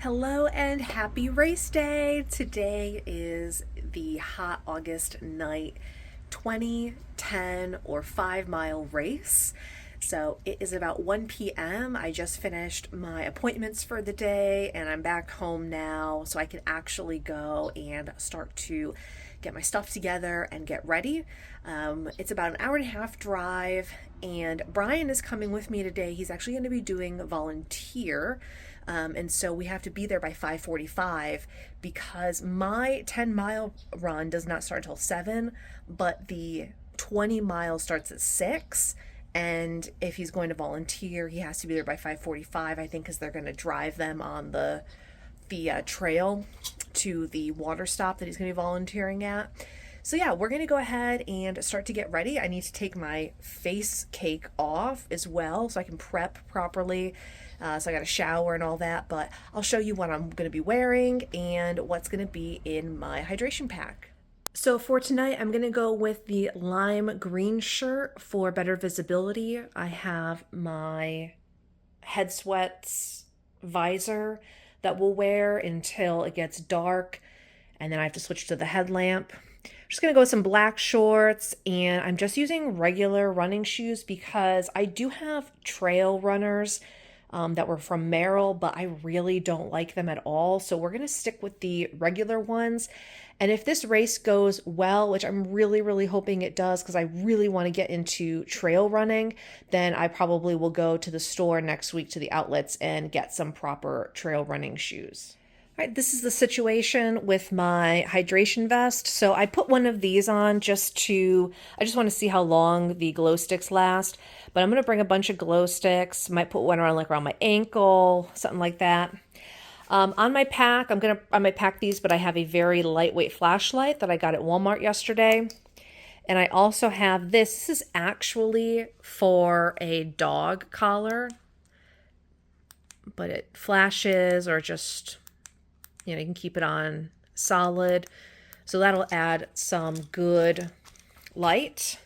Hello and happy race day! Today is the hot August night 2010 or 5 mile race. So it is about 1 p.m. I just finished my appointments for the day and I'm back home now so I can actually go and start to get my stuff together and get ready. It's about an hour and a half drive, and Brian is coming with me today. He's actually going to be doing volunteer. And so we have to be there by 5:45 because my 10-mile run does not start until 7, but the 20 miles starts at 6. And if he's going to volunteer, he has to be there by 5:45, I think, because they're going to drive them on the trail to the water stop that he's going to be volunteering at. So yeah, we're going to go ahead and start to get ready. I need to take my face cake off as well so I can prep properly. So I got a shower and all that, but I'll show you what I'm going to be wearing and what's going to be in my hydration pack. So for tonight, I'm going to go with the lime green shirt for better visibility. I have my head sweats visor that we'll wear until it gets dark, and then I have to switch to the headlamp. I'm just going to go with some black shorts, and I'm just using regular running shoes because I do have trail runners that were from Merrell, but I really don't like them at all. So we're going to stick with the regular ones. And if this race goes well, which I'm really, really hoping it does, because I really want to get into trail running, then I probably will go to the store next week to the outlets and get some proper trail running shoes. All right, this is the situation with my hydration vest. So I put one of these on I just want to see how long the glow sticks last. But I'm going to bring a bunch of glow sticks. Might put one around my ankle, something like that. On my pack, I might pack these, but I have a very lightweight flashlight that I got at Walmart yesterday. And I also have this. This is actually for a dog collar, but it flashes or just, you can keep it on solid. So that'll add some good light.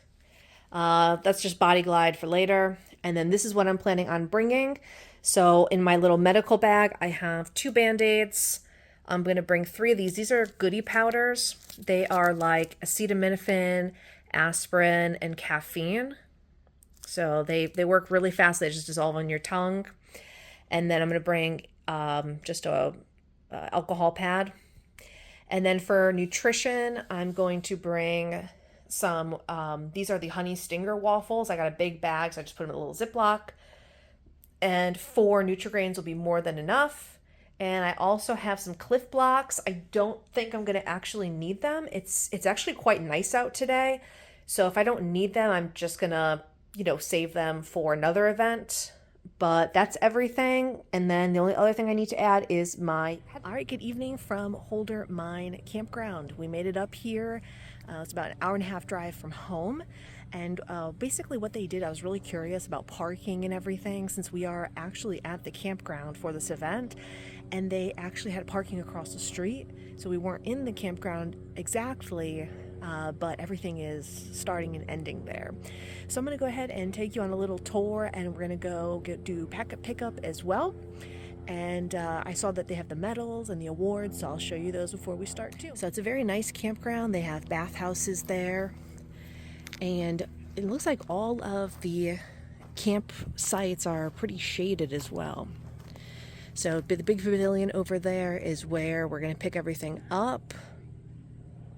That's just Body Glide for later. And then this is what I'm planning on bringing. So in my little medical bag, I have 2 Band-Aids. I'm going to bring 3 of these. These are goodie powders. They are like acetaminophen, aspirin, and caffeine. So they work really fast. They just dissolve on your tongue. And then I'm going to bring just a alcohol pad. And then for nutrition, I'm going to bring some, these are the Honey Stinger waffles. I got a big bag, so I just put them in a little Ziploc. And 4 Nutri-Grains will be more than enough. And I also have some Cliff Blocks. I don't think I'm going to actually need them. It's actually quite nice out today. So if I don't need them, I'm just going to, save them for another event. But that's everything. And then the only other thing I need to add is my... All right, good evening from Holder Mine Campground. We made it up here. It's about an hour and a half drive from home. And basically what they did, I was really curious about parking and everything, since we are actually at the campground for this event. And they actually had parking across the street. So we weren't in the campground exactly, but everything is starting and ending there. So I'm going to go ahead and take you on a little tour, and we're going to go do pack-up pickup as well. And I saw that they have the medals and the awards, so I'll show you those before we start too. So it's a very nice campground. They have bathhouses there, and it looks like all of the campsites are pretty shaded as well. So the big pavilion over there is where we're going to pick everything up.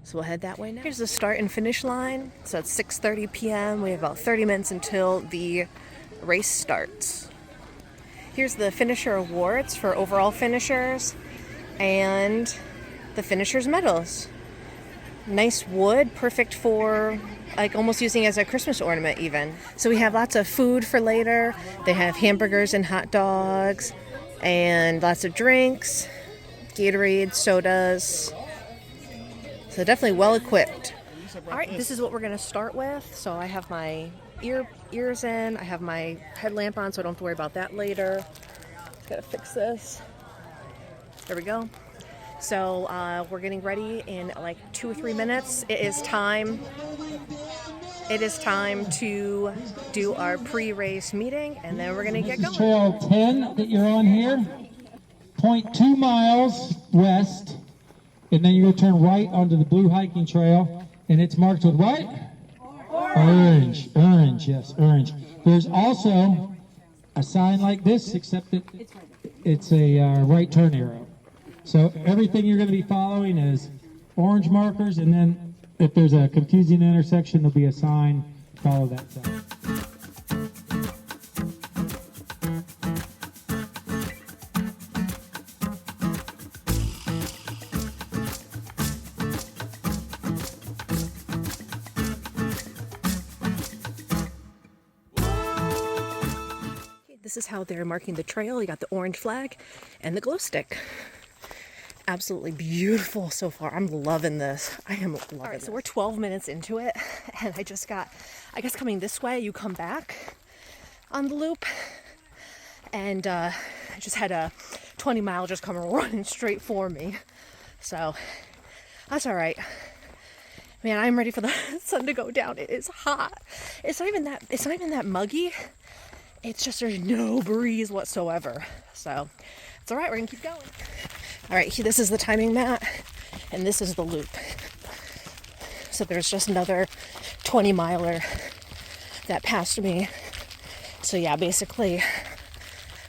So we'll head that way now. Here's the start and finish line. So it's 6:30 p.m. We have about 30 minutes until the race starts. Here's the finisher awards for overall finishers and the finishers medals. Nice wood, perfect for almost using as a Christmas ornament even. So we have lots of food for later. They have hamburgers and hot dogs and lots of drinks, Gatorade, sodas. So definitely well equipped. All right, this is what we're going to start with. So I have my ears in. I have my headlamp on, so I don't have to worry about that later. Just gotta fix this. There we go. So we're getting ready in like 2 or 3 minutes. It is time to do our pre-race meeting, and then we're gonna get going. Trail 10 that you're on here. 0.2 miles west, and then you're going to turn right onto the blue hiking trail, and it's marked with what? Orange. Orange, yes, orange. There's also a sign like this, except that it's a right turn arrow. So everything you're going to be following is orange markers, and then if there's a confusing intersection, there'll be a sign. Follow that sign. This is how they're marking the trail. You got the orange flag and the glow stick. Absolutely beautiful so far. I'm loving this. I am loving it. So we're 12 minutes into it, and I just got, I guess coming this way, you come back on the loop, and I just had a 20 mile just come running straight for me. So that's all right. Man, I'm ready for the sun to go down. It is hot. It's not even that muggy. It's just there's no breeze whatsoever. So it's all right. We're gonna keep going. All right, this is the timing mat, and this is the loop. So there's just another 20 miler that passed me. So yeah, basically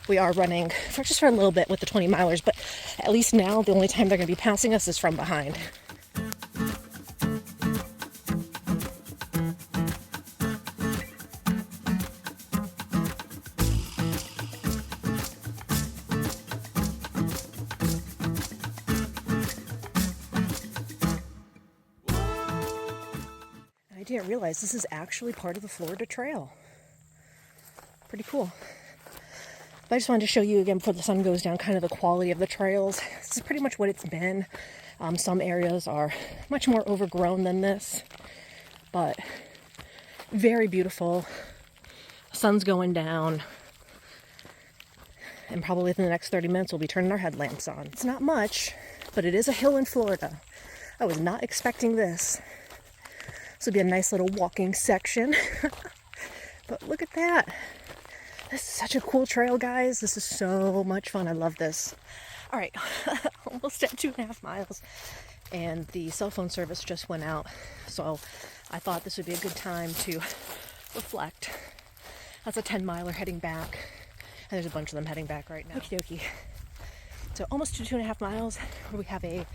we are running for just for a little bit with the 20 milers, but at least now the only time they're gonna be passing us is from behind. I didn't realize this is actually part of the Florida Trail. Pretty cool. But I just wanted to show you again before the sun goes down kind of the quality of the trails. This is pretty much what it's been. Some areas are much more overgrown than this, but very beautiful. Sun's going down, and probably within the next 30 minutes we'll be turning our headlamps on. It's not much, but it is a hill in Florida. I was not expecting this. This will be a nice little walking section. But look at that. This is such a cool trail, guys. This is so much fun. I love this. All right, almost at 2.5 miles. And the cell phone service just went out. So I thought this would be a good time to reflect. That's a 10 miler heading back. And there's a bunch of them heading back right now. Okie dokie. So almost to 2.5 miles, where we have a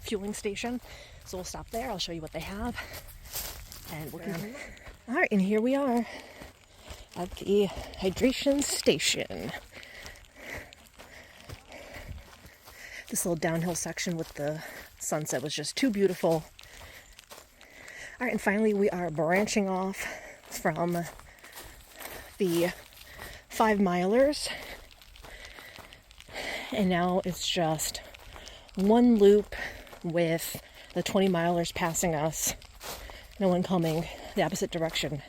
fueling station. So we'll stop there. I'll show you what they have. And we'll continue. All right, and here we are at the hydration station. This little downhill section with the sunset was just too beautiful. All right, and finally we are branching off from the 5 milers. And now it's just one loop with the 20 milers passing us, no one coming the opposite direction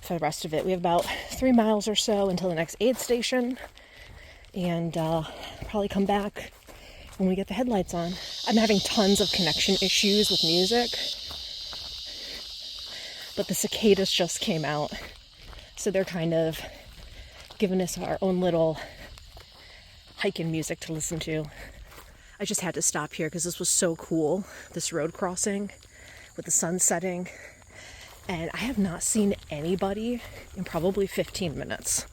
for the rest of it. We have about 3 miles or so until the next aid station, and probably come back when we get the headlights on. I'm having tons of connection issues with music, but the cicadas just came out, so they're kind of giving us our own little hiking music to listen to. I just had to stop here because this was so cool, this road crossing with the sun setting. And I have not seen anybody in probably 15 minutes.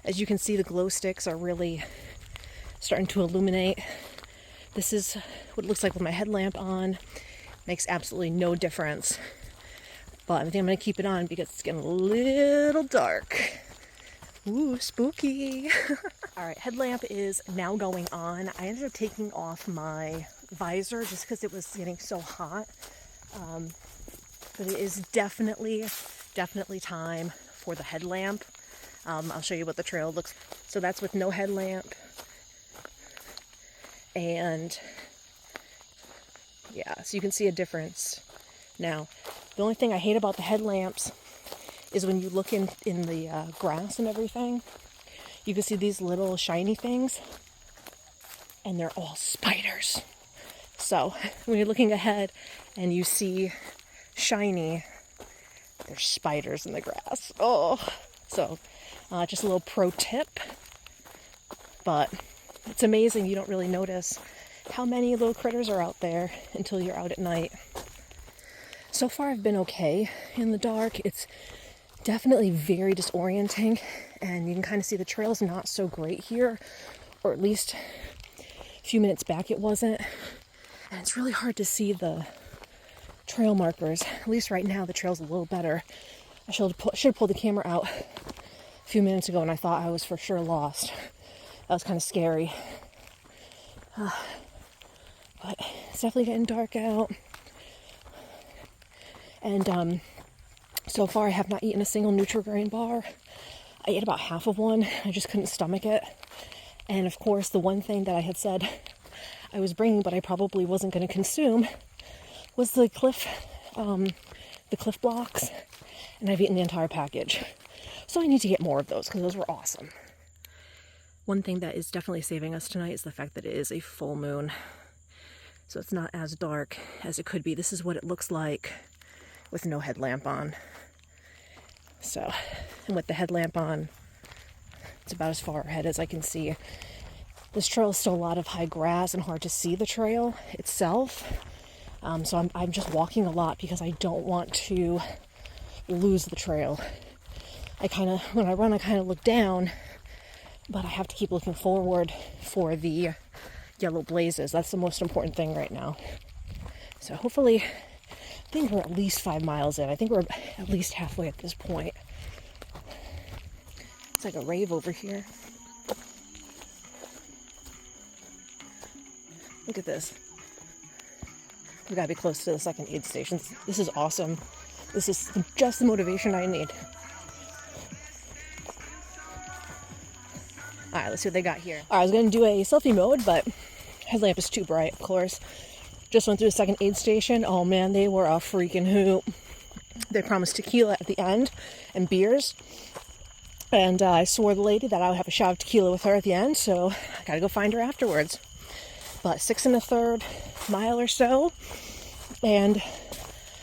As you can see, the glow sticks are really starting to illuminate. This is what it looks like with my headlamp on. Makes absolutely no difference. But I think I'm going to keep it on because it's getting a little dark. Ooh, spooky. All right, headlamp is now going on. I ended up taking off my visor just because it was getting so hot. But it is definitely time for the headlamp. I'll show you what the trail looks like. So that's with no headlamp. And yeah, so you can see a difference now. The only thing I hate about the headlamps is when you look in the grass and everything, you can see these little shiny things, and they're all spiders. So when you're looking ahead and you see shiny, there's spiders in the grass. Oh, so just a little pro tip, but It's amazing you don't really notice how many little critters are out there until you're out at night. So far I've been okay in the dark. It's definitely very disorienting, and you can kind of see the trail's not so great here, or at least a few minutes back it wasn't. And it's really hard to see the trail markers. At least right now the trail's a little better. I should have pulled the camera out a few minutes ago, and I thought I was for sure lost. That was kind of scary. But it's definitely getting dark out. And so far I have not eaten a single Nutri-Grain bar. I ate about half of one. I just couldn't stomach it. And of course, the one thing that I had said I was bringing, but I probably wasn't going to consume, was the Cliff blocks. And I've eaten the entire package. So I need to get more of those because those were awesome. One thing that is definitely saving us tonight is the fact that it is a full moon. So it's not as dark as it could be. This is what it looks like with no headlamp on. So, and with the headlamp on, it's about as far ahead as I can see. This trail is still a lot of high grass and hard to see the trail itself. So I'm just walking a lot because I don't want to lose the trail. When I run, I kind of look down, but I have to keep looking forward for the yellow blazes. That's the most important thing right now. So hopefully, I think we're at least 5 miles in. I think we're at least halfway at this point. It's like a rave over here. Look at this. We gotta be close to the second aid stations. This is awesome. This is just the motivation I need. Alright, let's see what they got here. Alright, I was gonna do a selfie mode, but headlamp is too bright, of course. Just went through the second aid station. Oh man, they were a freaking hoot. They promised tequila at the end and beers. And I swore the lady that I would have a shot of tequila with her at the end, so I gotta go find her afterwards. But 6 1/3 mile or so. And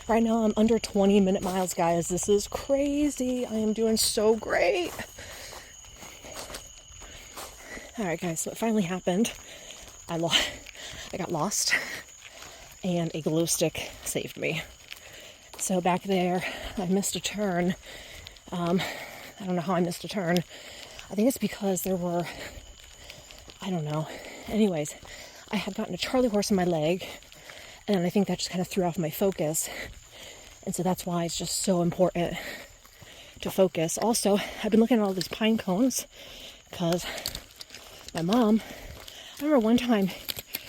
right now I'm under 20-minute miles, guys. This is crazy. I am doing so great. Alright guys, so it finally happened. I got lost, and a glow stick saved me. So back there, I missed a turn. I don't know how I missed a turn. I think it's because there were, I don't know. Anyways, I had gotten a Charlie horse in my leg, and I think that just kind of threw off my focus. And so that's why it's just so important to focus. Also, I've been looking at all these pine cones because my mom, I remember one time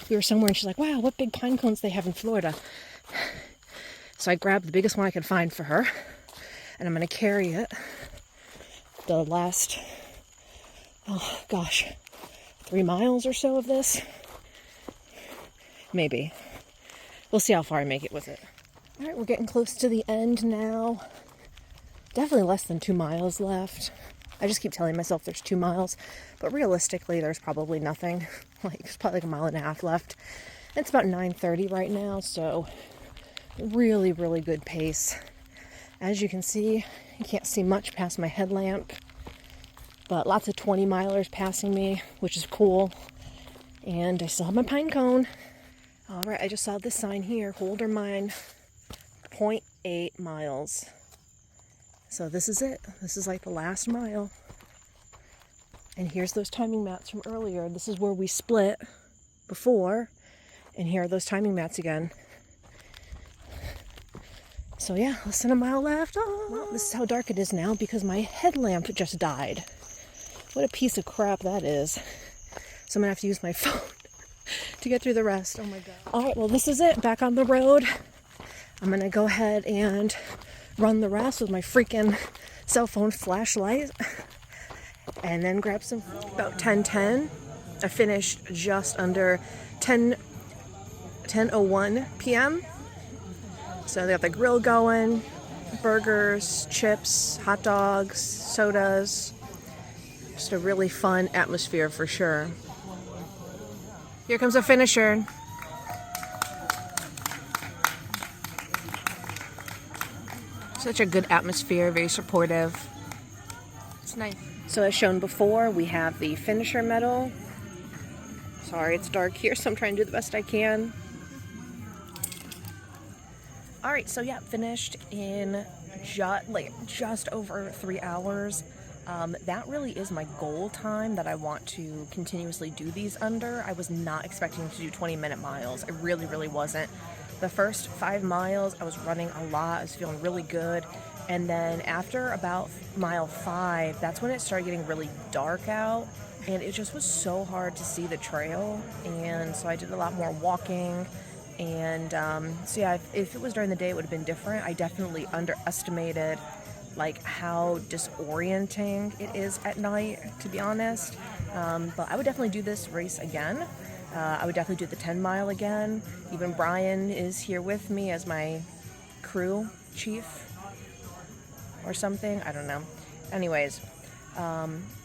we were somewhere and she's like, wow, what big pine cones they have in Florida. So I grabbed the biggest one I could find for her, and I'm going to carry it the last, 3 miles or so of this. Maybe. We'll see how far I make it with it. All right, we're getting close to the end now. Definitely less than 2 miles left. I just keep telling myself there's 2 miles, but realistically there's probably nothing. There's probably like 1.5 miles left. It's about 9:30 right now, so really, really good pace. As you can see, you can't see much past my headlamp, but lots of 20-milers passing me, which is cool. And I still have my pine cone. All right, I just saw this sign here, hold or mine, 0.8 miles. So this is it. This is like the last mile. And here's those timing mats from earlier. This is where we split before. And here are those timing mats again. So yeah, less than a mile left. Oh, well, this is how dark it is now because my headlamp just died. What a piece of crap that is. So I'm gonna have to use my phone to get through the rest. Oh my God. All right, well, this is it. Back on the road. I'm gonna go ahead and run the rest with my freaking cell phone flashlight and then grab some about 10:10. I finished just under 10:01 p.m. So they got the grill going, burgers, chips, hot dogs, sodas. Just a really fun atmosphere for sure. Here comes a finisher. Such a good atmosphere, very supportive. It's nice. So as shown before, we have the finisher medal Sorry, it's dark here, so I'm trying to do the best I can. All right, so yeah, finished in just over 3 hours. That really is my goal time that I want to continuously do these under. I was not expecting to do 20-minute miles. I really, really wasn't. The first 5 miles, I was running a lot. I was feeling really good. And then after about mile 5, that's when it started getting really dark out. And it just was so hard to see the trail. And so I did a lot more walking. And so yeah, if it was during the day, it would have been different. I definitely underestimated like how disorienting it is at night, to be honest. But I would definitely do this race again. I would definitely do the 10 mile again. Even Brian is here with me as my crew chief or something. I don't know. Anyways,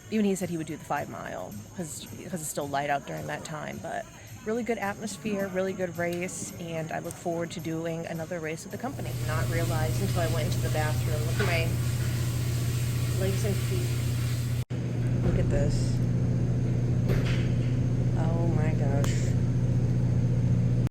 even he said he would do the 5 mile because it's still light out during that time. But really good atmosphere, really good race, and I look forward to doing another race with the company. Not realized until I went into the bathroom. Look at my legs and feet. Look at this. Oh my gosh.